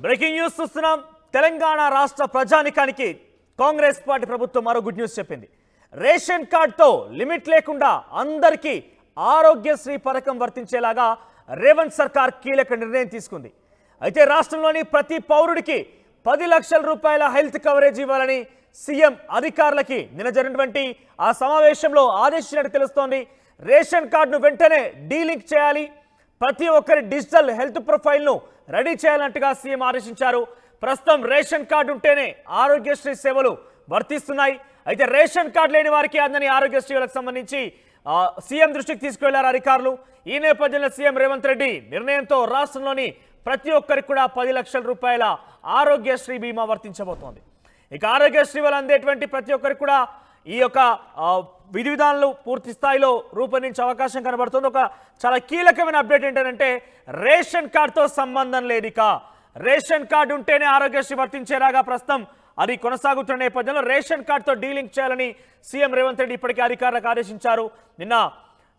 Breaking news చూస్తున్నాం. తెలంగాణ రాష్ట్ర ప్రజానికానికి కాంగ్రెస్ పార్టీ ప్రభుత్వం మరో గుడ్ న్యూస్ చెప్పింది. రేషన్ కార్డుతో లిమిట్ లేకుండా అందరికీ ఆరోగ్యశ్రీ పథకం వర్తించేలాగా రేవంత్ సర్కార్ కీలక నిర్ణయం తీసుకుంది. అయితే రాష్ట్రంలోని ప్రతి పౌరుడికి 10 లక్షల రూపాయల హెల్త్ కవరేజ్ ఇవ్వాలని సీఎం అధికారులకి నిన్న జరిగినటువంటి ఆ సమావేశంలో ఆదేశించినట్టు తెలుస్తోంది. రేషన్ కార్డును వెంటనే డీలింక్ చేయాలి, ప్రతి ఒక్కరి డిజిటల్ హెల్త్ ప్రొఫైల్ను రెడీ చేయాలంటగా సీఎం ఆదేశించారు. ప్రస్తుతం రేషన్ కార్డు ఉంటేనే ఆరోగ్యశ్రీ సేవలు వర్తిస్తున్నాయి. అయితే రేషన్ కార్డు లేని వారికి అందని ఆరోగ్యశ్రీలకు సంబంధించి సీఎం దృష్టికి తీసుకువెళ్లారు అధికారులు. ఈ నేపథ్యంలో సీఎం రేవంత్ రెడ్డి నిర్ణయంతో రాష్ట్రంలోని ప్రతి ఒక్కరికి కూడా 10 లక్షల రూపాయల ఆరోగ్యశ్రీ బీమా వర్తించబోతోంది. ఇక ఆరోగ్యశ్రీ వల్ల అందేటువంటి ప్రతి ఒక్కరికి కూడా ఈ యొక్క విధి విధానాలు పూర్తి స్థాయిలో రూపొందించే అవకాశం కనబడుతుంది. ఒక చాలా కీలకమైన అప్డేట్ ఏంటంటే రేషన్ కార్డుతో సంబంధం లేదు. ఇక రేషన్ కార్డు ఉంటేనే ఆరోగ్యశ్రీ వర్తించేలాగా ప్రస్తుతం అది కొనసాగుతున్న నేపథ్యంలో రేషన్ కార్డుతో డీలింక్ చేయాలని సీఎం రేవంత్ రెడ్డి ఇప్పటికే అధికారులకు ఆదేశించారు. నిన్న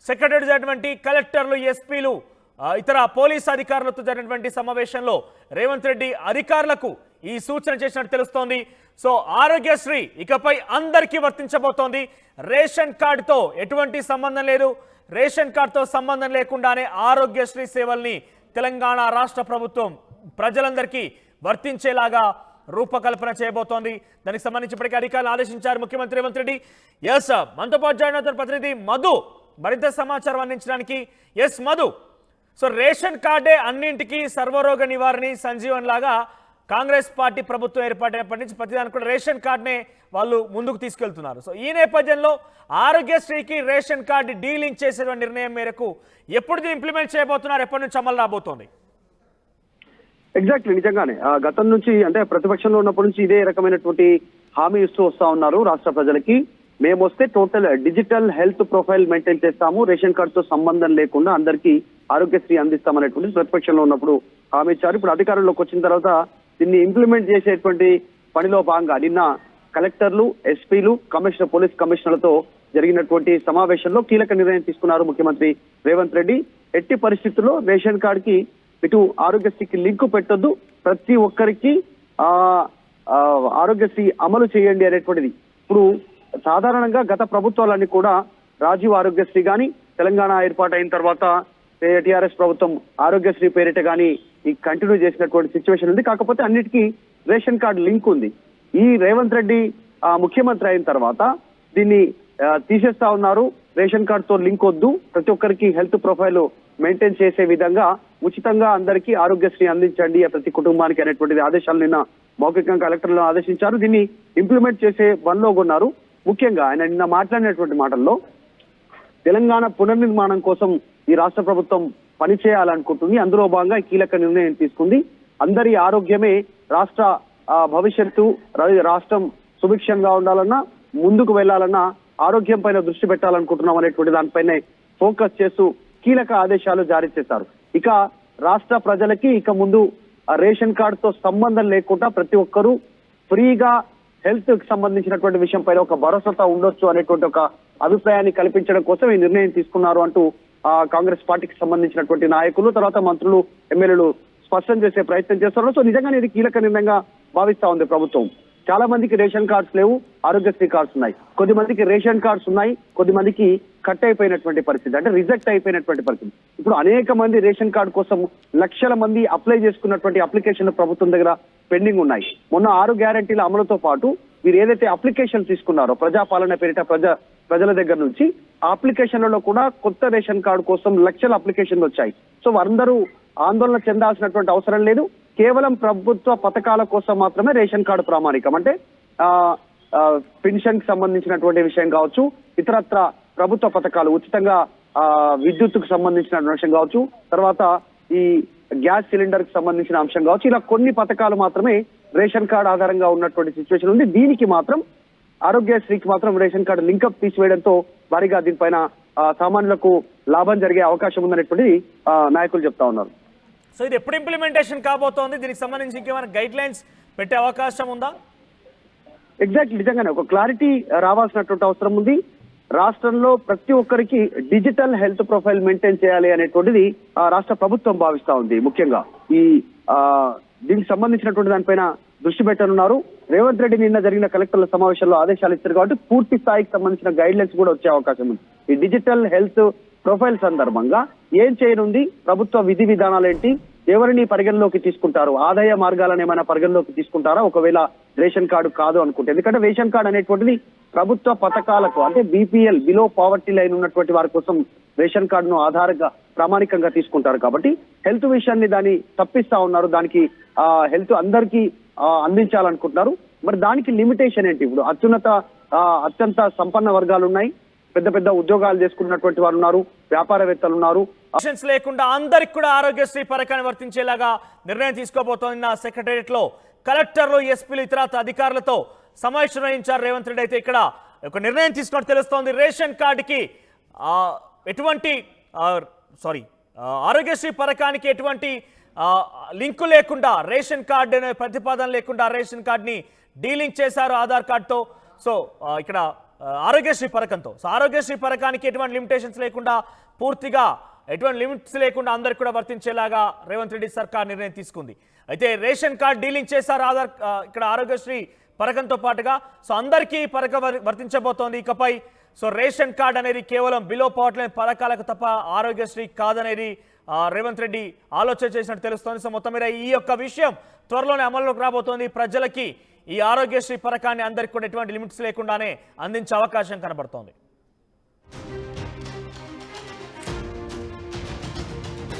సెక్రటరీ జరిగినటువంటి కలెక్టర్లు, ఎస్పీలు, ఇతర పోలీసు అధికారులతో జరిగినటువంటి సమావేశంలో రేవంత్ రెడ్డి అధికారులకు ఈ సూచన చేసినట్టు తెలుస్తోంది. సో ఆరోగ్యశ్రీ ఇకపై అందరికీ వర్తించబోతోంది. రేషన్ కార్డుతో ఎటువంటి సంబంధం లేదు. రేషన్ కార్డుతో సంబంధం లేకుండానే ఆరోగ్యశ్రీ సేవల్ని తెలంగాణ రాష్ట్ర ప్రభుత్వం ప్రజలందరికీ వర్తించేలాగా రూపకల్పన చేయబోతోంది. దానికి సంబంధించి ఇప్పటికే అధికారులు ఆదేశించారు ముఖ్యమంత్రి రేవంత్ రెడ్డి. ఎస్, మనతో పాటు జాయిన్ అవుతున్న ప్రతినిధి మధు మరింత సమాచారం అందించడానికి. ఎస్ మధు, సో రేషన్ కార్డే అన్నింటికీ సర్వరోగ నివారణి సంజీవన్ లాగా కాంగ్రెస్ పార్టీ ప్రభుత్వం ఏర్పాటైనప్పటి నుంచి ప్రతిదానికి కూడా రేషన్ కార్డునే వాళ్ళు ముందుకు తీసుకెళ్తున్నారు. సో ఈ నేపథ్యంలో ఆరోగ్యశ్రీకి రేషన్ కార్డు డీలింక్ చేసేటువంటి నిర్ణయం మేరకు ఎప్పుడు ఇంప్లిమెంట్ చేయబోతున్నారు, ఎప్పటి నుంచి అమలు రాబోతోంది? ఎగ్జాక్ట్లీ, నిజంగానే గతం నుంచి అంటే ప్రతిపక్షంలో ఉన్నప్పటి నుంచి ఇదే రకమైనటువంటి హామీ ఇస్తూ వస్తా ఉన్నారు రాష్ట్ర ప్రజలకి. మేము వస్తే total digital health profile maintain చేస్తాము, రేషన్ కార్డుతో సంబంధం లేకుండా అందరికీ ఆరోగ్యశ్రీ అందిస్తామనేటువంటి ప్రతిపక్షంలో ఉన్నప్పుడు హామీ ఇచ్చారు. ఇప్పుడు అధికారంలోకి వచ్చిన తర్వాత దీన్ని ఇంప్లిమెంట్ చేసేటువంటి పనిలో భాగంగా నిన్న కలెక్టర్లు, ఎస్పీలు, పోలీస్ కమిషనర్లతో జరిగినటువంటి సమావేశంలో కీలక నిర్ణయం తీసుకున్నారు ముఖ్యమంత్రి రేవంత్ రెడ్డి. ఎట్టి పరిస్థితుల్లో రేషన్ కార్డుకి ఇటు ఆరోగ్యశ్రీకి లింకు పెట్టొద్దు, ప్రతి ఒక్కరికి ఆరోగ్యశ్రీ అమలు చేయండి అనేటువంటిది. ఇప్పుడు సాధారణంగా గత ప్రభుత్వాలన్నీ కూడా రాజీవ్ ఆరోగ్యశ్రీ కానీ, తెలంగాణ ఏర్పాటు అయిన తర్వాత టీఆర్ఎస్ ప్రభుత్వం ఆరోగ్యశ్రీ పేరిట కానీ ఈ కంటిన్యూ చేసినటువంటి సిచ్యువేషన్ ఉంది. కాకపోతే అన్నిటికీ రేషన్ కార్డు లింక్ ఉంది. ఈ రేవంత్ రెడ్డి ముఖ్యమంత్రి అయిన తర్వాత దీన్ని తీసేస్తా ఉన్నారు. రేషన్ కార్డుతో లింక్ వద్దు, ప్రతి ఒక్కరికి హెల్త్ ప్రొఫైల్ మెయింటైన్ చేసే విధంగా ఉచితంగా అందరికీ ఆరోగ్యశ్రీ అందించండి ప్రతి కుటుంబానికి అనేటువంటిది ఆదేశాలు నిన్న మౌఖికంగా కలెక్టర్లు ఆదేశించారు. దీన్ని ఇంప్లిమెంట్ చేసే పనిలో ఉన్నారు. ముఖ్యంగా ఆయన నిన్న మాట్లాడినటువంటి మాటల్లో తెలంగాణ పునర్నిర్మాణం కోసం ఈ రాష్ట్ర ప్రభుత్వం పనిచేయాలనుకుంటుంది. అందులో భాగంగా కీలక నిర్ణయం తీసుకుంది. అందరి ఆరోగ్యమే రాష్ట్ర భవిష్యత్తు, రాష్ట్రం సుభిక్షంగా ఉండాలన్నా, ముందుకు వెళ్లాలన్నా ఆరోగ్యం పైన దృష్టి పెట్టాలనుకుంటున్నాం అనేటువంటి దానిపైనే ఫోకస్ చేస్తూ కీలక ఆదేశాలు జారీ చేశారు. ఇక రాష్ట్ర ప్రజలకి ఇక ముందు రేషన్ కార్డుతో సంబంధం లేకుండా ప్రతి ఒక్కరూ ఫ్రీగా హెల్త్ కి సంబంధించినటువంటి విషయం పైన ఒక భరోసాతో ఉండొచ్చు అనేటువంటి ఒక అభిప్రాయాన్ని కల్పించడం కోసం ఈ నిర్ణయం తీసుకున్నారు అంటూ కాంగ్రెస్ పార్టీకి సంబంధించినటువంటి నాయకులు, తర్వాత మంత్రులు, ఎమ్మెల్యేలు స్పష్టం చేసే ప్రయత్నం చేస్తున్నారు. సో నిజంగానే ఇది కీలక నిర్ణయంగా భావిస్తా ఉంది ప్రభుత్వం. చాలా మందికి రేషన్ కార్డ్స్ లేవు, ఆరోగ్యశ్రీ కార్డ్స్ ఉన్నాయి. కొద్ది మందికి రేషన్ కార్డ్స్ ఉన్నాయి, కొద్ది మందికి కట్ అయిపోయినటువంటి పరిస్థితి, అంటే రిజెక్ట్ అయిపోయినటువంటి పరిస్థితి. ఇప్పుడు అనేక మంది రేషన్ కార్డు కోసం లక్షల మంది అప్లై చేసుకున్నటువంటి అప్లికేషన్లు ప్రభుత్వం దగ్గర పెండింగ్ ఉన్నాయి. మొన్న 6 గ్యారెంటీల అమలుతో పాటు మీరు ఏదైతే అప్లికేషన్ తీసుకున్నారో ప్రజాపాలన పేరిట ప్రజల దగ్గర నుంచి, ఆ అప్లికేషన్లలో కూడా కొత్త రేషన్ కార్డు కోసం లక్షల అప్లికేషన్లు వచ్చాయి. సో వారందరూ ఆందోళన చెందాల్సినటువంటి అవసరం లేదు. కేవలం ప్రభుత్వ పథకాల కోసం మాత్రమే రేషన్ కార్డు ప్రామాణికం. అంటే పెన్షన్ కి సంబంధించినటువంటి విషయం కావచ్చు, ఇతరత్ర ప్రభుత్వ పథకాలు, ఉచితంగా విద్యుత్తుకు సంబంధించిన అంశం కావచ్చు, తర్వాత ఈ గ్యాస్ సిలిండర్ కి సంబంధించిన అంశం కావచ్చు, ఇలా కొన్ని పథకాలు మాత్రమే రేషన్ కార్డు ఆధారంగా ఉన్నటువంటి సిచ్యువేషన్ ఉంది. దీనికి మాత్రం ఆరోగ్యశ్రీకి మాత్రం రేషన్ కార్డు లింకప్ తీసివేయడంతో భారీగా దీనిపైన సామాన్యులకు లాభం జరిగే అవకాశం ఉందనేటువంటి నాయకులు చెప్తా ఉన్నారు. సో ఇది ఎప్పుడు ఇంప్లిమెంటేషన్ కాబోతోంది? దీనికి సంబంధించి ఇంకేమైనా గైడ్ లైన్స్ పెట్టే అవకాశం ఉందా? ఎగ్జాక్ట్, నిజంగానే ఒక క్లారిటీ రావాల్సినటువంటి అవసరం ఉంది. రాష్ట్రంలో ప్రతి ఒక్కరికి డిజిటల్ హెల్త్ ప్రొఫైల్ మెయింటైన్ చేయాలి అనేటువంటిది రాష్ట్ర ప్రభుత్వం భావిస్తా ఉంది. ముఖ్యంగా ఈ దీనికి సంబంధించినటువంటి దానిపైన దృష్టి పెట్టనున్నారు. రేవంత్ రెడ్డి నిన్న జరిగిన కలెక్టర్ల సమావేశంలో ఆదేశాలు ఇచ్చారు కాబట్టి పూర్తి స్థాయికి సంబంధించిన గైడ్ లైన్స్ కూడా వచ్చే అవకాశం ఉంది. ఈ డిజిటల్ హెల్త్ ప్రొఫైల్ సందర్భంగా ఏం చేయనుంది, ప్రభుత్వ విధి విధానాలు ఏంటి, ఎవరిని పరిగణలోకి తీసుకుంటారు, ఆదాయ మార్గాలను ఏమైనా పరిగణలోకి తీసుకుంటారా ఒకవేళ రేషన్ కార్డు కాదు అనుకుంటే. ఎందుకంటే రేషన్ కార్డు అనేటువంటిది ప్రభుత్వ పథకాలకు అంటే బీపీఎల్ బిలో పావర్టీ లైన్ ఉన్నటువంటి వారి కోసం రేషన్ కార్డును ఆధారంగా ప్రామాణికంగా తీసుకుంటారు కాబట్టి హెల్త్ విషయాన్ని దాన్ని తప్పిస్తా ఉన్నారు. దానికి హెల్త్ అందరికీ అందించాలనుకుంటున్నారు. మరి దానికి లిమిటేషన్ ఏంటి? ఇప్పుడు అత్యంత సంపన్న వర్గాలు ఉన్నాయి, పెద్ద పెద్ద ఉద్యోగాలు చేసుకున్నటువంటి వారు ఉన్నారు, వ్యాపారవేత్తలు ఉన్నారు. లేకుండా అందరికి కూడా ఆరోగ్యశ్రీ పథకాన్ని వర్తించేలాగా నిర్ణయం తీసుకోబోతోన్న సెక్రటేరియట్ లో కలెక్టర్లు, ఎస్పీలు, ఇతర అధికారులతో సమావేశం నిర్వహించారు రేవంత్ రెడ్డి. అయితే ఇక్కడ ఒక నిర్ణయం తీసుకున్నట్టు తెలుస్తోంది. రేషన్ కార్డుకి ఎటువంటి ఆరోగ్యశ్రీ పథకానికి ఎటువంటి లింకు లేకుండా, రేషన్ కార్డు అనే ప్రతిపాదన లేకుండా రేషన్ కార్డుని డీలింక్ చేశారు ఆధార్ కార్డుతో. సో ఇక్కడ ఆరోగ్యశ్రీ పథకంతో ఆరోగ్యశ్రీ పథకానికి ఎటువంటి లిమిటేషన్స్ లేకుండా, పూర్తిగా ఎటువంటి లిమిట్స్ లేకుండా అందరికి కూడా వర్తించేలాగా రేవంత్ రెడ్డి సర్కార్ నిర్ణయం తీసుకుంది. అయితే రేషన్ కార్డు డీలింక్ చేశారు ఇక్కడ ఆరోగ్యశ్రీ పథకంతో పాటుగా. సో అందరికీ పథకం వర్తించబోతోంది ఇకపై. సో రేషన్ కార్డు అనేది కేవలం బిలో పవర్టీ లైన్ పథకాలకు తప్ప ఆరోగ్యశ్రీ కాదనేది రేవంత్ రెడ్డి ఆలోచన చేసినట్టు తెలుస్తోంది. సో మొత్తం మీద ఈ యొక్క విషయం త్వరలోనే అమల్లోకి రాబోతోంది. ప్రజలకి ఈ ఆరోగ్యశ్రీ పథకాన్ని అందరికీ కూడా ఎటువంటి లిమిట్స్ లేకుండానే అందించే అవకాశం కనబడుతోంది.